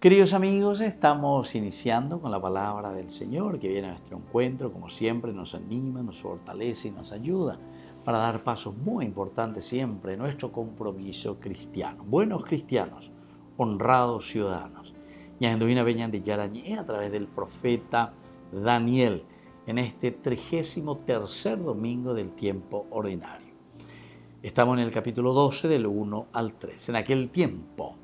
Queridos amigos, estamos iniciando con la palabra del Señor que viene a nuestro encuentro, como siempre nos anima, nos fortalece y nos ayuda para dar pasos muy importantes siempre en nuestro compromiso cristiano. Buenos cristianos, honrados ciudadanos. Y Anduvina Beñan de Yarañé a través del profeta Daniel en este 33º domingo del tiempo ordinario. Estamos en el capítulo 12 del 1 al 3. En aquel tiempo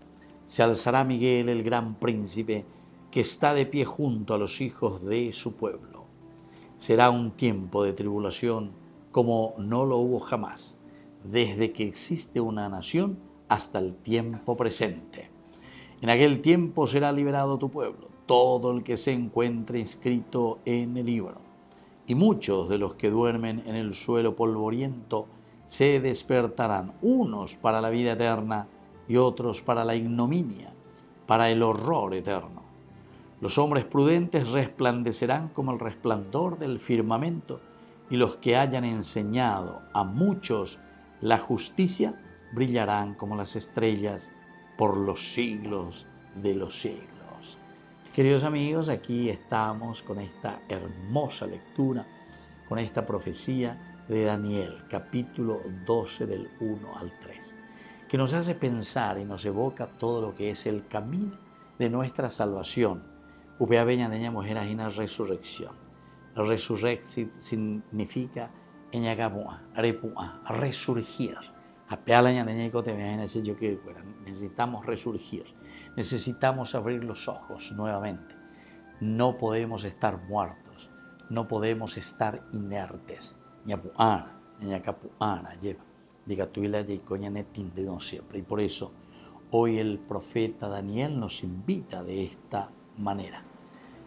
se alzará Miguel, el gran príncipe, que está de pie junto a los hijos de su pueblo. Será un tiempo de tribulación como no lo hubo jamás, desde que existe una nación hasta el tiempo presente. En aquel tiempo será liberado tu pueblo, todo el que se encuentre inscrito en el libro. Y muchos de los que duermen en el suelo polvoriento se despertarán, unos para la vida eterna y otros para la ignominia, para el horror eterno. Los hombres prudentes resplandecerán como el resplandor del firmamento, y los que hayan enseñado a muchos la justicia brillarán como las estrellas por los siglos de los siglos. Queridos amigos, aquí estamos con esta hermosa lectura, con esta profecía de Daniel, capítulo 12 del 1 al 3. Que nos hace pensar y nos evoca todo lo que es el camino de nuestra salvación. Upea Beña de mujer una resurrección. La resurrección significa eñagabua, repua, resurgir. Apea la ñadeña te necesitamos resurgir. Necesitamos abrir los ojos nuevamente. No podemos estar muertos. No podemos estar inertes. Ñapuana, ñacapuana, lleva. Siempre. Y por eso hoy el profeta Daniel nos invita de esta manera.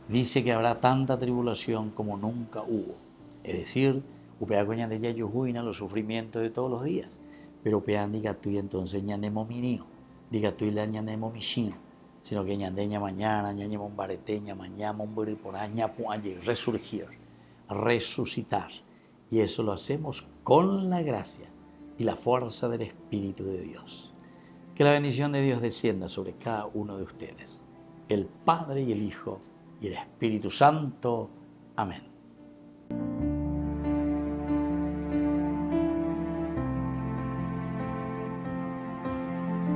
Dice que habrá tanta tribulación como nunca hubo. Es decir, los sufrimientos de todos los días. Pero diga tú y entonces ñanemo minio, diga tú y la ñanemo michino, sino que ñandeña mañana, ñañemo un bareteña, mañana un buriporaña, resurgir, resucitar. Y eso lo hacemos con la gracia y la fuerza del Espíritu de Dios. Que la bendición de Dios descienda sobre cada uno de ustedes, el Padre y el Hijo y el Espíritu Santo. Amén.